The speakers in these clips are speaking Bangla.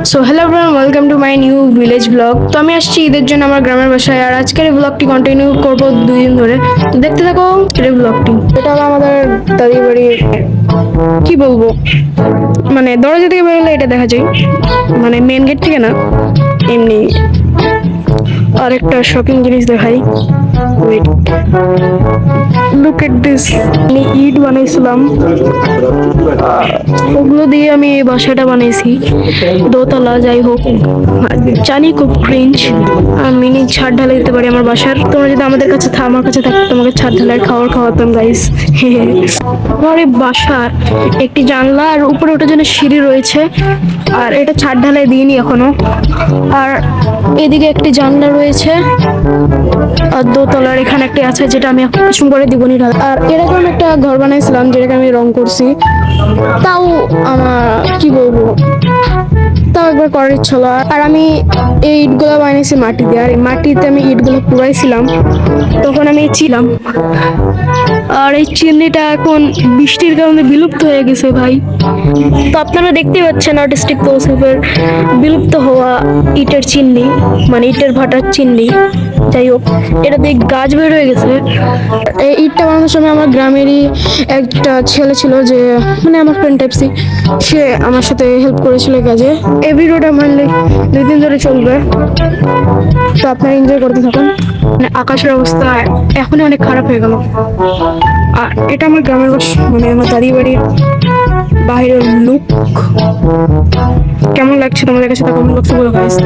So hello everyone, welcome to my new village blog. তো আমি আসছি ঈদের জন্য আমার গ্রামের বাসায়, আর আজকের এই ব্লগটি কন্টিনিউ করবো 2 দিন ধরে। তো দেখতে থাকো এই ব্লগটি। এটা হলো আমাদের দাদির বাড়ির, কি বলবো, মানে দরজা থেকে বেরোলে এটা দেখা যায়, মানে মেন গেট থেকে না, এমনি। আর একটা শপিং জিনিস দেখাই, ওয়েট, লুক এট দিস। আমি ইট বানাইছিলাম, ওগুলো দিয়ে আমি এই বাসাটা বানাইছি, দোতলা। যাই হোক, জানি খুব ক্রিঞ্জ, আমি ছাদ ঢালাই দিতে পারি আমার বাসার। তোমরা যদি আমাদের কাছে আমার কাছে থাকতো, তোমাকে ছাদ ঢালাই খাওয়াতাম গাইস। আমার এই বাসার একটি জানলা আর উপরে ওঠার জন্য সিঁড়ি রয়েছে, আর এটা ছাদ ঢালাই দিইনি এখনো। আর এদিকে একটি জানলা রয়েছে, আর দোতলার এখানে একটি আছে, যেটা আমি কিছু করে দিবনি ঢাল। আর এরকম একটা ঘর বানাইছিলাম, যেটাকে আমি রং করছি। তাও আমার কি বলবো, তাও একবার করার ইচ্ছা হলো। আর আমি এই ইটগুলো বানিয়েছি মাটি দিয়ে, আর এই মাটিতে আমি ইটগুলো পুরাইছিলাম, তখন আমি ছিলাম। আর এই চিমনিটা এখন বৃষ্টির কারণে বিলুপ্ত হয়ে গেছে ভাই। তো আপনারা দেখতেই পাচ্ছেন আর্টিস্টিক তৌসিফের বিলুপ্ত হওয়া ইটের চিমনি, মানে ইটের ভাটার চিমনি। যাই হোক, এটা দিয়ে গাছ বের হয়ে গেছে। এই ইটটা বানানোর সময় আমার গ্রামেরই একটা ছেলে ছিল, যে মানে আমার ফ্রেন্ড টাইপসি, সে আমার সাথে হেল্প করেছিল কাজে। এই ভিডিওটা মানলে 2 দিন ধরে চলবে, তো আপনারা এনজয় করতে থাকুন। মানে আকাশের অবস্থা এখনই অনেক খারাপ হয়ে গেল। আর এটা আমার গ্রামের মানে আমার দাদি বাড়ির বাইরের লুক। কেমন লাগছে তোমাদের কাছে, তা কেমন লাগছে বলো গাইস।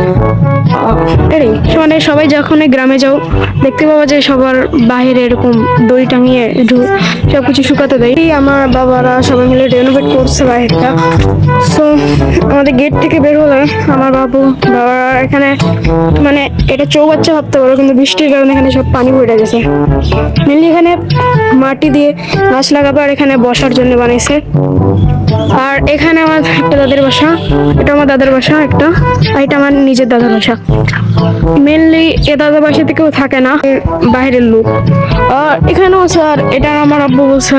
এটাই মানে সবাই যখন গ্রামে যাও, দেখতে পাবো যে সবার বাইরে এরকম দড়ি টাঙিয়ে একটু সবকিছু শুকাতে দেয়। আমার বাবারা সবাই মিলে রেনোভেট করছে বাইরেটা। সো আমাদের গেট থেকে বের হলে আমার বাবা এখানে, মানে এটা চৌবাচ্চা ভাবতে পারো, কিন্তু বৃষ্টির কারণে এখানে সব পানি ভরে গেছে। মেনলি এখানে মাটি দিয়ে গাছ লাগাবে, আর এখানে বসার জন্য বানাইছে। আর এখানে আমার একটা দাদের বাসা, এটা আমার দাদার বাসা একটা, আর এটা আমার নিজের দাদার বাসা। মেনলি এ দাদার বাসা থেকেও থাকে না, বাইরের লোক। আর এখানেও আছে। আর এটা আমার আব্বু বলছে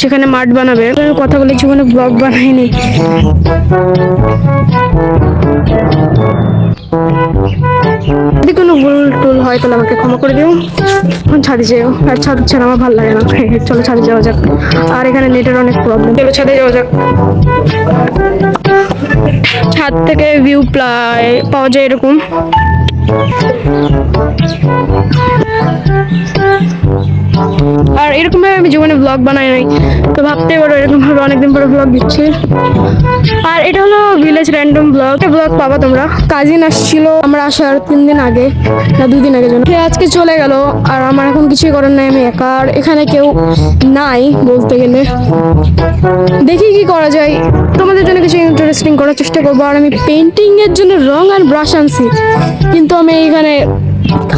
সেখানে মাঠ বানাবে। কথা বলে জীবনে ব্লগ বানাইনি। যদি কোনো ভুল টুল হয় তাহলে আমাকে ক্ষমা করে দিও। এখন ছাদে যেও, আর ছাদ ছাড়া আমার ভালো লাগে না। চলো ছাদে যাওয়া যাক। আর এখানে নেটের অনেক প্রবলেম, চলো ছাদে যাওয়া যাক। ছাদ থেকে ভিউ পাওয়া যায় এরকম। আর এরকম ভাবে আমি জীবনে ব্লগ বানাই নাই, তো ভাবতে পারো এরকম ভাবে অনেকদিন পরে ব্লগ দিচ্ছি। আর এটা হলো ভিলেজ র্যান্ডম ব্লগ পাবা তোমরা। কাজিন আসছিল আমরা আসার 3 দিন আগে, না 2 দিন আগে জন্য, সে আজকে চলে গেল। আর আমার এখন কিছুই করার নাই, আমি একা। আর এখানে কেউ নাই বলতে গেলে। দেখি কি করা যায়, তোমাদের জন্য কিছু ইন্টারেস্টিং করার চেষ্টা করবো। আর আমি পেন্টিং এর জন্য রং আর ব্রাশ আনছি, কিন্তু আমি এখানে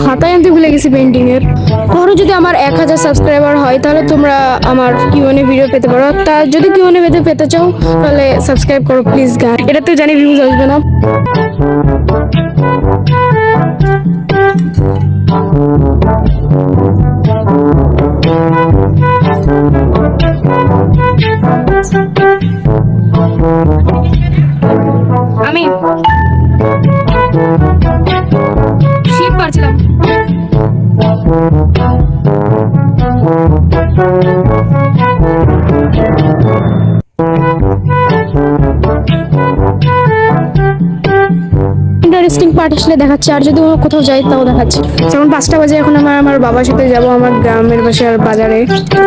খাতায় আনতে ভুলে গেছি পেন্টিং এর। ধরো যদি আমার 1000 সাবস্ক্রাইবার হয়, তাহলে তোমরা আমার কিউএনএ ভিডিও পেতে পারো। তা যদি কিউএনএ ভিডিও পেতে চাও, তাহলে সাবস্ক্রাইব করো প্লিজ গাইস। এটা তো জানি ভিউজ আসবে না। আমি শিপ পারছিলাম। ইন্টারেস্টিং পার্ট আসলে দেখাচ্ছি, আর যদি কোথাও যাই তাও দেখাচ্ছি। যেমন 5টা বাজে, এখন আমার বাবার সাথে যাবো আমার গ্রামের বাসার বাজারে।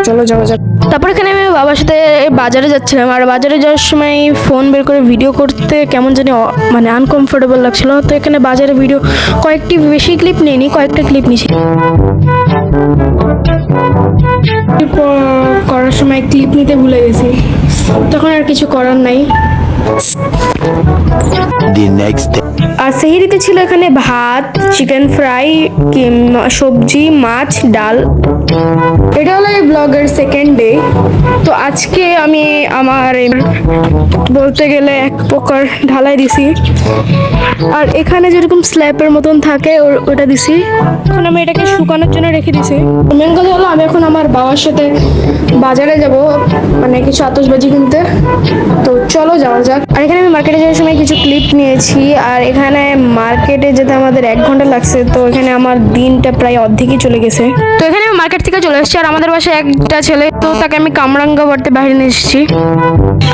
চলো যাওয়া যাক। তারপর এখানে আমি বাবার সাথে বাজারে যাচ্ছিলাম, আর বাজারে যাওয়ার সময় ফোন বের করে ভিডিও করতে কেমন জানি মানে আনকমফোর্টেবল লাগছিল। তো এখানে বাজারে ভিডিও কয়েকটি, বেশি ক্লিপ নিইনি, কয়েকটা ক্লিপ নিয়েছি। করার সময় ক্লিপ নিতে ভুলে গেছি, তখন আর কিছু করার নাই। The next day. আর সেহরিতে ছিল এখানে ভাত, চিকেন ফ্রাই, সবজি, মাছ, ডাল। এটা হলো এই ব্লগের সেকেন্ড ডে। তো আজকে আমি আমার বলতে গেলে এক প্রকার ঢালাই দিছি। আর এখানে যেরকম স্ল্যাবের মতন থাকে ওটা দিছি। এখন আমি এটাকে শুকানোর জন্য রেখে দিছি। মেন কথা হলো আমি এখন আমার বাবার সাথে বাজারে যাব, মানে কিছু আতশবাজি কিনতে। তো চলো যাওয়া যাক। আর এখানে আমি মার্কেটে যাওয়ার সময় কিছু ক্লিপ নিয়েছি। আর এখানে মার্কেটে যেতে আমাদের 1 ঘন্টা লাগছে। তো এখানে আমার দিনটা প্রায় অর্ধেকই চলে গেছে। তো এখানে আমি মার্কেট থেকে চলে এসেছি। আর আমাদের বাসায় একটা ছেলে, তো তাকে আমি কামরাঙ্গা বাড়তে বাইরে নিয়ে এসেছি।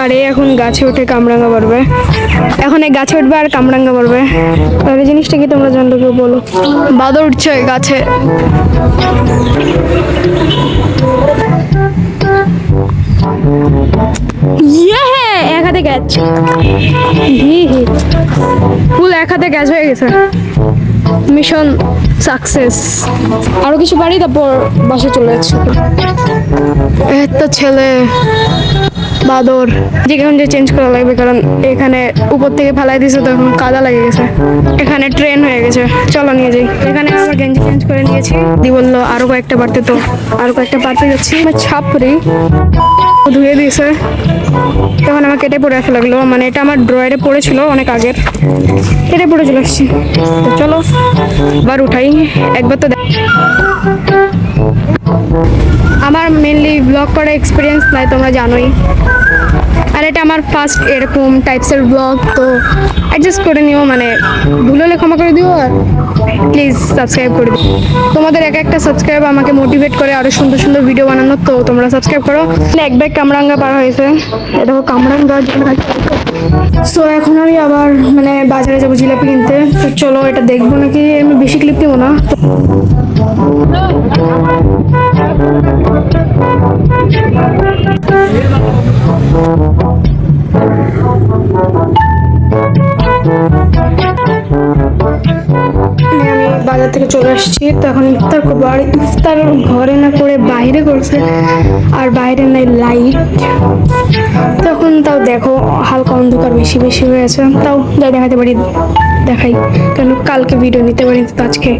আর এই এখন গাছে উঠে কামরাঙ্গা বাড়বে। এখন এই গাছে উঠবে আর কামরাঙ্গা বাড়বে। তাহলে জিনিসটা কি তোমরা জানলে কেউ বলো? বাদর উঠছে গাছে। এক হাতে গ্যাস, ফুল এক হাতে গ্যাস হয়ে গেছে। Mission success. আরো কিছু বাড়ি, তারপর বাসে চলে যাচ্ছে। একটা ছেলে বাদর যে এখন যে চেঞ্জ করা লাগবে, কারণ এখানে উপর থেকে ফেলাই দিয়েছে, তো এখন কাদা লেগে গেছে। এখানে ট্রেন হয়ে গেছে, চলো নিয়ে যাই। এখানে আমার গেঞ্জি চেঞ্জ করে নিয়েছি। দি বললো আরো কয়েকটা বাড়তে, তো আরো কয়েকটা বাড়তে যাচ্ছি। আমার ছাপরি ধুয়ে দিয়েছে। তখন আমার কেটে পড়ে আসা লাগলো, মানে এটা আমার ড্রয়ারে পড়েছিল অনেক আগের, কেটে পড়ে চলে আসছি। তো চলো এবার উঠাই একবার তো। আমার মেনলি ব্লগ করার এক্সপিরিয়েন্স নাই, তোমরা জানোই। আর এটা আমার ফার্স্ট এরকম টাইপসের ব্লগ, তো অ্যাডজাস্ট করে নিও, মানে ভুল হলে ক্ষমা করে দিও। আর প্লিজ সাবস্ক্রাইব করে দিও। তোমাদের এক একটা সাবস্ক্রাইব আমাকে মোটিভেট করে আরো সুন্দর সুন্দর ভিডিও বানানোর। তো তোমরা সাবস্ক্রাইব করো। এক ব্যাগ কামরাঙ্গা পার হয়েছে, এটা কামরাঙ্গা। সো এখন আমি আবার মানে বাজারে যাবো জিলাপি কিনতে। তো চলো এটা দেখবো নাকি, আমি বেশি ক্লিপ নেবো না। আমি বাজার থেকে চলে আসছি। তো এখন ইফতার করবো। আর ইফতার ঘরে না করে বাইরে করছে, আর বাইরে নাই লাইট। তখন তাও দেখো হালকা অন্ধকার বেশি বেশি হয়েছে। তাও যাই দেখাতে পারি দেখাই, কারণ কালকে ভিডিও নিতে পারি, তো আজকে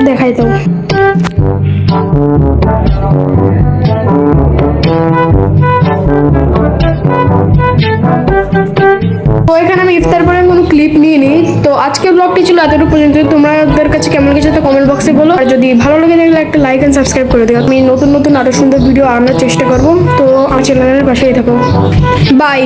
দেখাই দাও। তো এখানে আমি ইফতার পরে কোনো ক্লিপ নিয়ে নিই। তো আজকের ব্লগটি ছিল এতটুকু পর্যন্ত। তোমাদের কাছে কেমন গেছে তো কমেন্ট বক্সে বলো। আর যদি ভালো লাগে থাকলে একটা লাইক এন্ড সাবস্ক্রাইব করে দিও। আমি নতুন নতুন আরো সুন্দর ভিডিও আনার চেষ্টা করবো। তো আমার চ্যানেলের পাশেই থাকো। বাই।